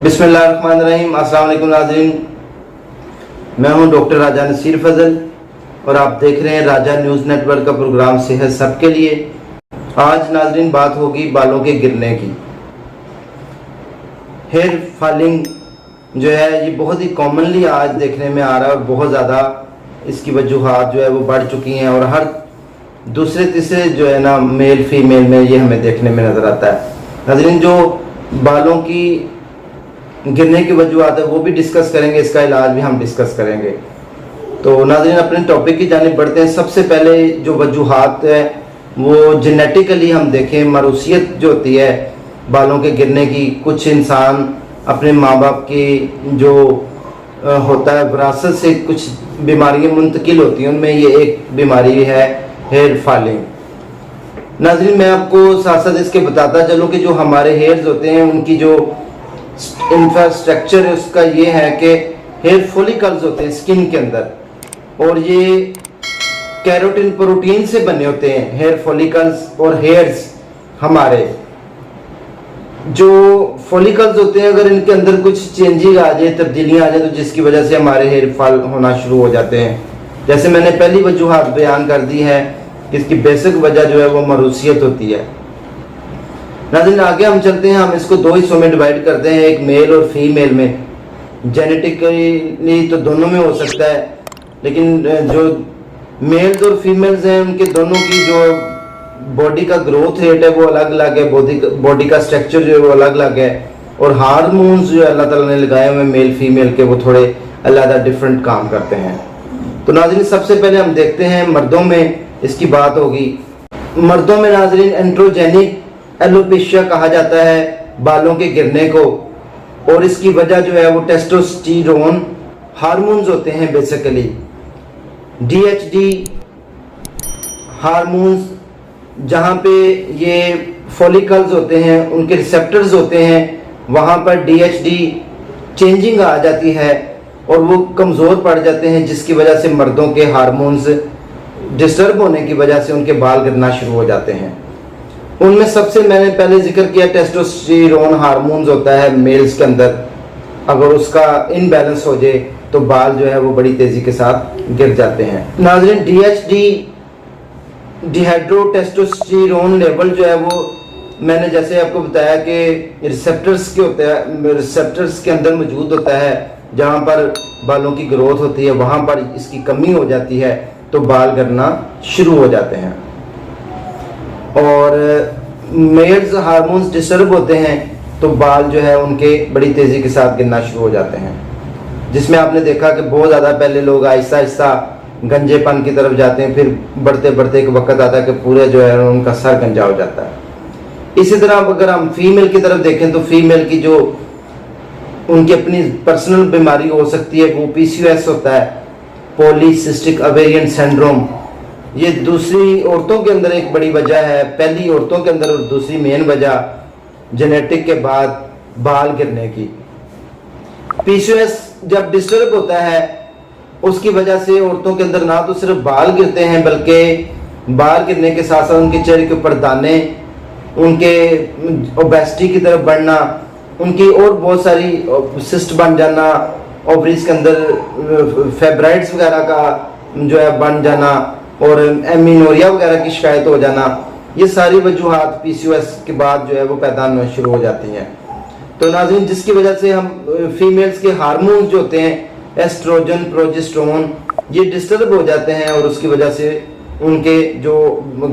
बिस्मिल्लाहिर्रहमानिर्रहीम। अस्सलाम वालेकुम नाज़रीन, मैं हूं डॉक्टर राजा नसीर फजल और आप देख रहे हैं राजा न्यूज़ नेटवर्क का प्रोग्राम सेहत सबके लिए। आज नाज़रीन बात होगी बालों के गिरने की। हेयर फॉलिंग जो है ये बहुत ही कॉमनली आज देखने में आ रहा है और बहुत ज़्यादा इसकी वजूहात जो है वो बढ़ चुकी हैं और हर दूसरे तीसरे जो है ना मेल फीमेल में ये हमें देखने में नज़र आता है। नाज़रीन, जो बालों की गिरने की वजूहात है वो भी डिस्कस करेंगे, इसका इलाज भी हम डिस्कस करेंगे। तो नाज़रीन अपने टॉपिक की जानिब बढ़ते हैं। सबसे पहले जो वजूहात है वो जेनेटिकली हम देखें, मरूसियत जो होती है बालों के गिरने की, कुछ इंसान अपने माँ बाप की जो होता है विरासत से कुछ बीमारियाँ मुंतकिल होती हैं, उनमें ये एक बीमारी है हेयर फॉलिंग। नाज़रीन मैं आपको साथ साथ इसके बताता चलूँ कि जो हमारे हेयर्स होते हैं उनकी जो इंफ्रास्ट्रक्चर है उसका ये है कि हेयर फॉलिकल्स होते हैं स्किन के अंदर और ये कैरोटीन प्रोटीन से बने होते हैं हेयर फॉलिकल्स। और हेयर्स हमारे जो फॉलिकल्स होते हैं अगर इनके अंदर कुछ चेंजिंग आ जाए, तब्दीलियाँ आ जाए, तो जिसकी वजह से हमारे हेयर फॉल होना शुरू हो जाते हैं। जैसे मैंने पहली वजूहात बयान कर दी है कि इसकी बेसिक वजह जो है वो मरूसियत होती है। नाज़रीन आगे हम चलते हैं, हम इसको दो हिस्सों में डिवाइड करते हैं, एक मेल और फीमेल में। जेनेटिकली तो दोनों में हो सकता है, लेकिन जो मेल्स और फीमेल्स हैं उनके दोनों की जो बॉडी का ग्रोथ रेट है वो अलग अलग है, बॉडी का स्ट्रक्चर जो है वो अलग अलग है और हार्मोन्स जो अल्लाह ताला ने लगाए हुए मेल फीमेल के वो थोड़े अलग डिफरेंट काम करते हैं। तो नाज़रीन सबसे पहले हम देखते हैं मर्दों में इसकी बात होगी। मर्दों में नाज़रीन एंड्रोजेनिक एलोपेशिया कहा जाता है बालों के गिरने को और इसकी वजह जो है वो टेस्टोस्टेरोन हार्मोन्स होते हैं बेसिकली। डीएचडी हार्मोन्स जहाँ पे ये फॉलिकल्स होते हैं उनके रिसेप्टर्स होते हैं वहाँ पर डीएचडी चेंजिंग आ जाती है और वो कमज़ोर पड़ जाते हैं, जिसकी वजह से मर्दों के हार्मोन्स डिस्टर्ब होने की वजह से उनके बाल गिरना शुरू हो जाते हैं। उनमें सबसे मैंने पहले जिक्र किया टेस्टोस्टेरोन हार्मोन्स होता है मेल्स के अंदर, अगर उसका इनबैलेंस हो जाए तो बाल जो है वो बड़ी तेज़ी के साथ गिर जाते हैं। नाज़रीन डीएचडी डिहाइड्रोटेस्टोस्टेरोन लेवल जो है वो मैंने जैसे आपको बताया कि रिसेप्टर्स के होते हैं, रिसेप्टर्स के अंदर मौजूद होता है जहाँ पर बालों की ग्रोथ होती है, वहाँ पर इसकी कमी हो जाती है तो बाल गिरना शुरू हो जाते हैं। और मेल्स हार्मोन्स डिस्टर्ब होते हैं तो बाल जो है उनके बड़ी तेज़ी के साथ गिरना शुरू हो जाते हैं, जिसमें आपने देखा कि बहुत ज़्यादा पहले लोग आहिस्ता आहिस्ता गंजेपन की तरफ जाते हैं, फिर बढ़ते बढ़ते एक वक्त आता है कि पूरे जो है उनका सर गंजा हो जाता है। इसी तरह अगर हम फीमेल की तरफ देखें तो फीमेल की जो उनकी अपनी पर्सनल बीमारी हो सकती है वो पीसीओएस होता है, पॉलीसिस्टिक ओवेरियन सिंड्रोम। ये दूसरी औरतों के अंदर एक बड़ी वजह है, पहली औरतों के अंदर और दूसरी मेन वजह जेनेटिक के बाद बाल गिरने की। पीसीओएस जब डिस्टर्ब होता है उसकी वजह से औरतों के अंदर ना तो सिर्फ बाल गिरते हैं बल्कि बाल गिरने के साथ साथ उनके चेहरे के ऊपर दाने, उनके ओबेसिटी की तरफ बढ़ना, उनकी और बहुत सारी सिस्ट बन जाना, ओवरीज के अंदर फेब्राइड्स वगैरह का जो है बन जाना और एमिनोरिया वगैरह की शिकायत हो जाना, ये सारी वजूहात पीसीओएस के बाद जो है वो पैदा होना शुरू हो जाती हैं। तो नाज़रीन जिसकी वजह से हम फीमेल्स के हार्मोन्स जो होते हैं एस्ट्रोजन प्रोजेस्टेरोन ये डिस्टर्ब हो जाते हैं और उसकी वजह से उनके जो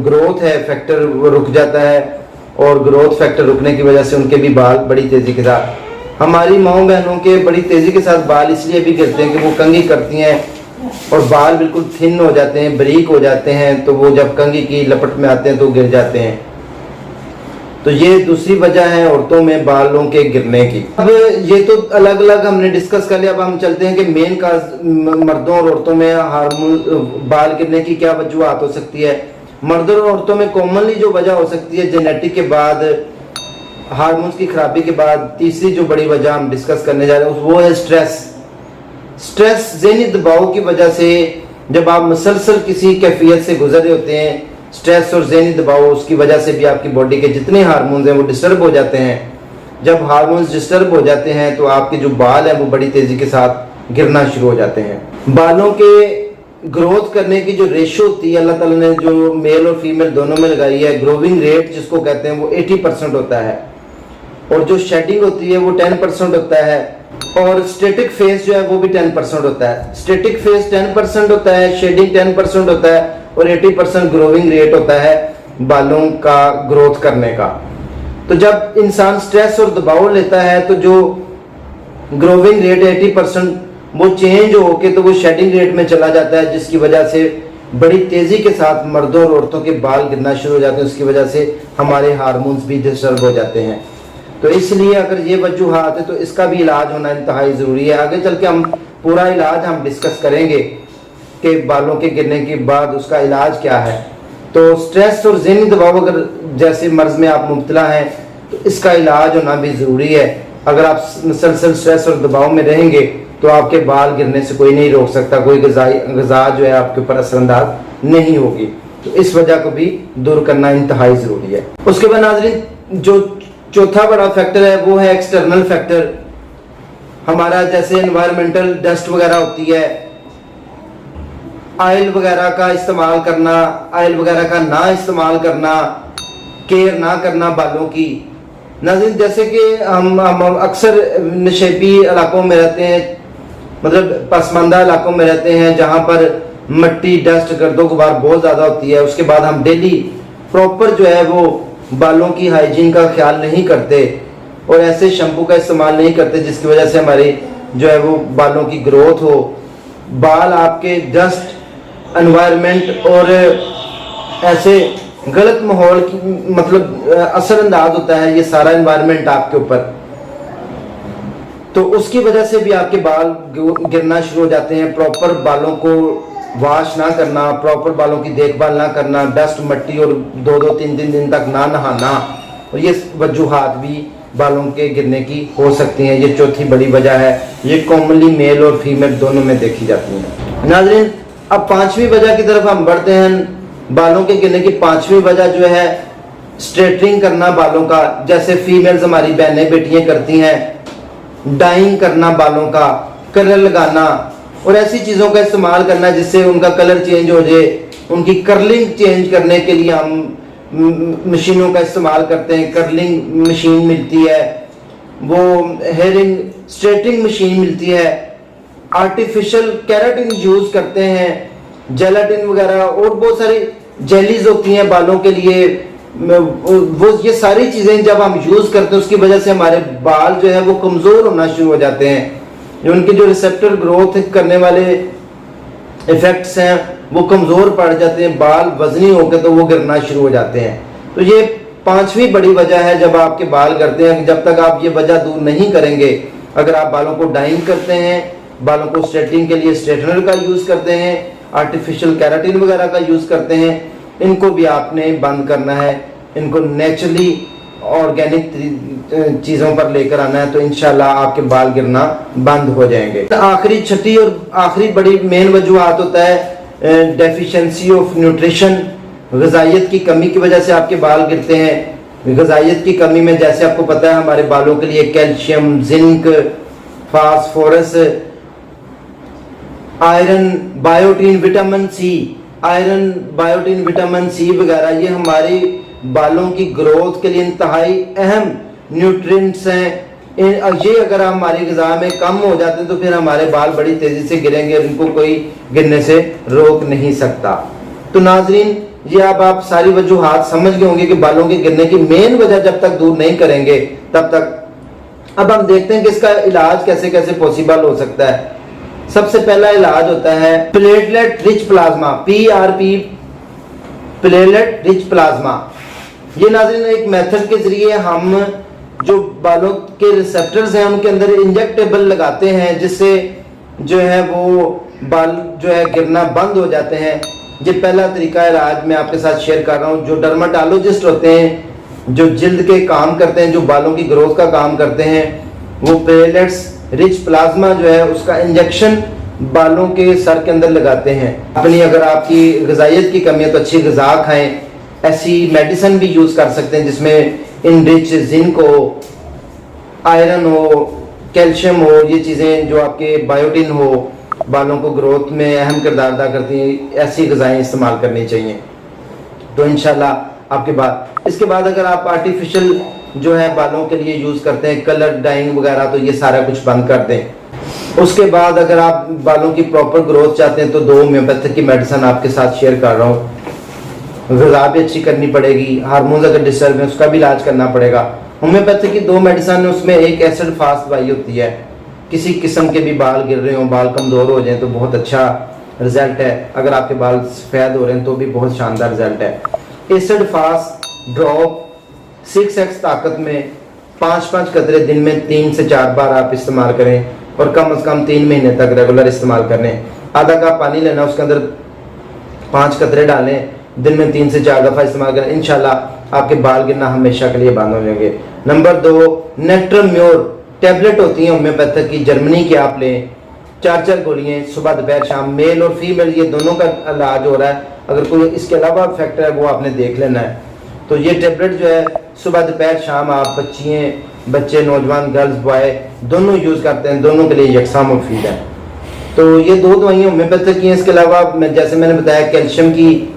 ग्रोथ है फैक्टर वो रुक जाता है और ग्रोथ फैक्टर रुकने की वजह से उनके भी बाल बड़ी तेज़ी के साथ, हमारी माओ बहनों के बड़ी तेज़ी के साथ बाल इसलिए भी गिरते हैं कि वो कंघी करती हैं और बाल बिल्कुल थिन हो जाते हैं, बारीक हो जाते हैं, तो वो जब कंघी की लपट में आते हैं तो गिर जाते हैं। तो ये दूसरी वजह है औरतों में बालों के गिरने की। अब ये तो अलग अलग हमने डिस्कस कर लिया, अब हम चलते हैं कि मेन का मर्दों और औरतों में हार्मोन बाल गिरने की क्या वजूहात हो सकती है। मर्दों और औरतों में कॉमनली जो वजह हो सकती है जेनेटिक के बाद, हार्मोन्स की खराबी के बाद, तीसरी जो बड़ी वजह हम डिस्कस करने जा रहे हैं वो है स्ट्रेस। स्ट्रेस ज़हनी दबाव की वजह से जब आप मुसलसल किसी कैफियत से गुजर रहे होते हैं, स्ट्रेस और ज़हनी दबाव उसकी वजह से भी आपकी बॉडी के जितने हार्मोन्स हैं वो डिस्टर्ब हो जाते हैं जब हार्मोन्स डिस्टर्ब हो जाते हैं तो आपके जो बाल हैं वो बड़ी तेज़ी के साथ गिरना शुरू हो जाते हैं। बालों के ग्रोथ करने की जो रेशो होती है अल्लाह ताला ने जो मेल और फीमेल दोनों में लगाई है, ग्रोविंग रेट जिसको कहते हैं वो 80% होता है, और जो शेडिंग होती है वो 10% होता है, और स्टैटिक फेस जो है वो भी 10% होता है। स्टैटिक फेस 10% होता है, शेडिंग 10% होता है, और 80% ग्रोविंग रेट होता है बालों का ग्रोथ करने का। तो जब इंसान स्ट्रेस और दबाव लेता है तो जो ग्रोविंग रेट 80% वो चेंज होके तो वो शेडिंग रेट में चला जाता है, जिसकी वजह से बड़ी तेज़ी के साथ मर्दों और औरतों के बाल गिरना शुरू हो जाते हैं। उसकी वजह से हमारे हार्मोन्स भी डिस्टर्ब हो जाते हैं। तो इसलिए अगर ये वजूहात है तो इसका भी इलाज होना इंतहाई ज़रूरी है। आगे चल के हम पूरा इलाज हम डिस्कस करेंगे कि बालों के गिरने के बाद उसका इलाज क्या है। तो स्ट्रेस और ज़हनी दबाव अगर जैसे मर्ज में आप मुब्तला हैं तो इसका इलाज होना भी ज़रूरी है। अगर आप मुसलसल स्ट्रेस और दबाव में रहेंगे तो आपके बाल गिरने से कोई नहीं रोक सकता, कोई ग़िज़ा जो है आपके ऊपर असरअंदाज नहीं होगी। तो इस वजह को भी दूर करना इंतहाई ज़रूरी है। उसके बाद नाज़रीन जो चौथा बड़ा फैक्टर है वो है एक्सटर्नल फैक्टर। हमारा जैसे एनवायरमेंटल डस्ट वगैरह होती है, ऑयल वगैरह का इस्तेमाल करना, ऑयल वगैरह का ना इस्तेमाल करना, केयर ना करना बालों की। नाज़रीन जैसे कि हम अक्सर नशेबी इलाकों में रहते हैं, मतलब पसमानदा इलाकों में रहते हैं जहाँ पर मट्टी डस्ट गर्दो गुबार बहुत ज़्यादा होती है। उसके बाद हम डेली प्रॉपर जो है वो बालों की हाइजीन का ख्याल नहीं करते और ऐसे शैम्पू का इस्तेमाल नहीं करते जिसकी वजह से हमारी जो है वो बालों की ग्रोथ हो। बाल आपके डस्ट, एनवायरनमेंट और ऐसे गलत माहौल की मतलब असरअंदाज होता है ये सारा एनवायरनमेंट आपके ऊपर, तो उसकी वजह से भी आपके बाल गिरना शुरू हो जाते हैं। प्रॉपर बालों को वॉश ना करना, प्रॉपर बालों की देखभाल ना करना, डस्ट मट्टी और 2-3 दिन तक ना नहाना, और ये वजूहात भी बालों के गिरने की हो सकती हैं। ये चौथी बड़ी वजह है, ये कॉमनली मेल और फीमेल दोनों में देखी जाती है। नाज़रीन अब पांचवी वजह की तरफ हम बढ़ते हैं। बालों के गिरने की पांचवी वजह जो है स्ट्रेटनिंग करना बालों का, जैसे फीमेल्स हमारी बहनें बेटियां करती हैं, डाइंग करना बालों का, कलर लगाना और ऐसी चीज़ों का इस्तेमाल करना जिससे उनका कलर चेंज हो जाए। उनकी कर्लिंग चेंज करने के लिए हम मशीनों का इस्तेमाल करते हैं। कर्लिंग मशीन मिलती है, वो हेयरिंग स्ट्रेटिंग मशीन मिलती है, आर्टिफिशियल केराटिन यूज़ करते हैं, जेलाटिन वगैरह और बहुत सारी जेलीज होती हैं बालों के लिए। वो ये सारी चीज़ें जब हम यूज़ करते हैं उसकी वजह से हमारे बाल जो है वो कमज़ोर होना शुरू हो जाते हैं। उनके जो रिसेप्टर ग्रोथ करने वाले इफेक्ट्स हैं वो कमज़ोर पड़ जाते हैं, बाल वजनी होकर तो वो गिरना शुरू हो जाते हैं। तो ये पांचवी बड़ी वजह है जब आपके बाल गिरते हैं। जब तक आप ये वजह दूर नहीं करेंगे, अगर आप बालों को डाइंग करते हैं, बालों को स्ट्रेटनिंग के लिए स्ट्रेटनर का यूज़ करते हैं, आर्टिफिशियल केराटिन वगैरह का यूज़ करते हैं, इनको भी आपने बंद करना है। इनको नेचुरली ऑर्गेनिक चीज़ों पर लेकर आना है, तो इंशाल्लाह आपके बाल गिरना बंद हो जाएंगे। तो आखिरी छठी और आखिरी बड़ी मेन वजूहात होता है डेफिशिएंसी ऑफ न्यूट्रिशन। ग़िज़ाइयत की कमी की वजह से आपके बाल गिरते हैं। ग़िज़ाइयत की कमी में जैसे आपको पता है हमारे बालों के लिए calcium, zinc, phosphorus, iron, biotin, vitamin C, iron, biotin, vitamin C वगैरह ये हमारी बालों की ग्रोथ के लिए इंतहाई अहम न्यूट्रिएंट्स हैं। ये अगर हमारी ग़िज़ा में कम हो जाते हैं तो फिर हमारे बाल बड़ी तेज़ी से गिरेंगे, इनको कोई गिरने से रोक नहीं सकता। तो नाजरीन ये अब आप सारी वजूहात समझ गए होंगे कि बालों के गिरने की मेन वजह जब तक दूर नहीं करेंगे तब तक। अब हम देखते हैं कि इसका इलाज कैसे कैसे पॉसिबल हो सकता है। सबसे पहला इलाज होता है platelet rich plasma, PRP, platelet rich plasma. ये नाज़रीन एक मेथड के जरिए हम जो बालों के रिसेप्टर्स हैं उनके अंदर इंजेक्टेबल लगाते हैं, जिससे जो है वो बाल जो है गिरना बंद हो जाते हैं। ये पहला तरीका इलाज मैं आपके साथ शेयर कर रहा हूँ। जो डर्माटोलॉजिस्ट होते हैं, जो जिल्द के काम करते हैं, जो बालों की ग्रोथ का काम करते हैं, वो प्लेटलेट्स रिच प्लाज्मा जो है उसका इंजेक्शन बालों के सर के अंदर लगाते हैं। अपनी अगर आपकी ग़िज़ाइयत की कमी है तो अच्छी ग़िज़ा खाएं। ऐसी मेडिसिन भी यूज़ कर सकते हैं जिसमें इनरिच जिंक हो, आयरन हो, कैल्शियम हो, ये चीज़ें जो आपके बायोटिन हो, बालों को ग्रोथ में अहम किरदार अदा करती हैं, ऐसी ग़िज़ाएँ इस्तेमाल करनी चाहिए। तो इंशाल्लाह आपके बाद इसके बाद अगर आप आर्टिफिशियल जो है बालों के लिए यूज़ करते हैं, कलर डाइंग वगैरह, तो ये सारा कुछ बंद कर दें। उसके बाद अगर आप बालों की प्रॉपर ग्रोथ चाहते हैं तो 2 होम्योपैथिक की मेडिसिन आपके साथ शेयर कर रहा हूँ। ग़िज़ा भी अच्छी करनी पड़ेगी, हार्मोन्स अगर डिस्टर्ब है उसका भी इलाज करना पड़ेगा। होम्योपैथिक की 2 मेडिसिन है, उसमें एक एसिड फास्ट दवाई होती है, किसी किस्म के भी बाल गिर रहे हो, बाल कमज़ोर हो जाए तो बहुत अच्छा रिजल्ट है, अगर आपके बाल सफ़ेद हो रहे हैं तो भी बहुत शानदार रिजल्ट है। एसिड फास्ट ड्रॉप 6x ताकत में 5-5 कतरे दिन में 3 से 4 बार आप इस्तेमाल करें और कम से कम 3 महीने तक रेगुलर इस्तेमाल करें। आधा कप पानी लेना, उसके अंदर 5 कतरे डालें, दिन में 3 से 4 दफ़ा इस्तेमाल करें, इंशाल्लाह आपके बाल गिरना हमेशा के लिए बंद हो जाएंगे। नंबर 2, नेट्रम्योर टैबलेट होती हैं होम्योपैथिक की, जर्मनी की, आप लें 4-4 गोलियाँ सुबह दोपहर शाम, मेल और फीमेल ये दोनों का इलाज हो रहा है। अगर कोई इसके अलावा फैक्टर है वो आपने देख लेना है। तो ये टैबलेट जो है सुबह दोपहर शाम आप बच्चे नौजवान गर्ल्स बॉय दोनों यूज़ करते हैं, दोनों के लिए यकसा मुफीद है। तो ये 2 दवाइयाँ होम्योपैथिक की हैं। इसके अलावा जैसे मैंने बताया कैल्शियम की,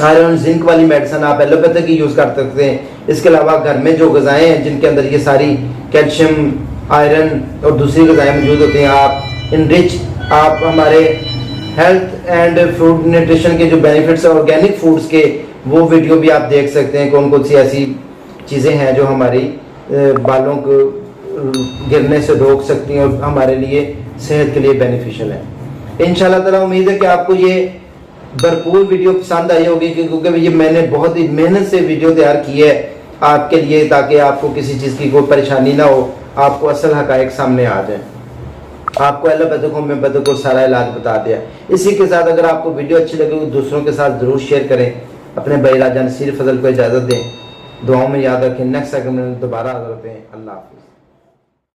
आयरन जिंक वाली मेडिसिन आप एलोपैथिक की यूज़ कर सकते हैं। इसके अलावा घर में जो ग़िज़ाएँ हैं जिनके अंदर ये सारी कैल्शियम, आयरन और दूसरी ग़िज़ाएँ मौजूद होती हैं, आप इनरिच, आप हमारे हेल्थ एंड फूड न्यूट्रिशन के जो बेनिफिट्स हैं ऑर्गेनिक फूड्स के, वो वीडियो भी आप देख सकते हैं। कौन कौन सी ऐसी चीज़ें हैं जो हमारी बालों को गिरने से रोक सकती हैं और हमारे लिए सेहत के लिए बेनिफिशियल है। इंशाल्लाह ताला उम्मीद है कि आपको ये भरपूर वीडियो पसंद आई होगी, क्योंकि ये मैंने बहुत ही मेहनत से वीडियो तैयार की है आपके लिए, ताकि आपको किसी चीज़ की कोई परेशानी ना हो, आपको असल हक़ाइक़ सामने आ जाए। आपको एलोपैथिक होम्योपैथिक को सारा इलाज बता दिया। इसी के साथ अगर आपको वीडियो अच्छी लगे तो दूसरों के साथ ज़रूर शेयर करें। अपने भाई राजा नसीर फजल को इजाज़त दें, दुआओं में याद रखें। नेक्स्ट सेकंड में दोबारा हाज़िर होते हैं। अल्लाह हाफ़िज़।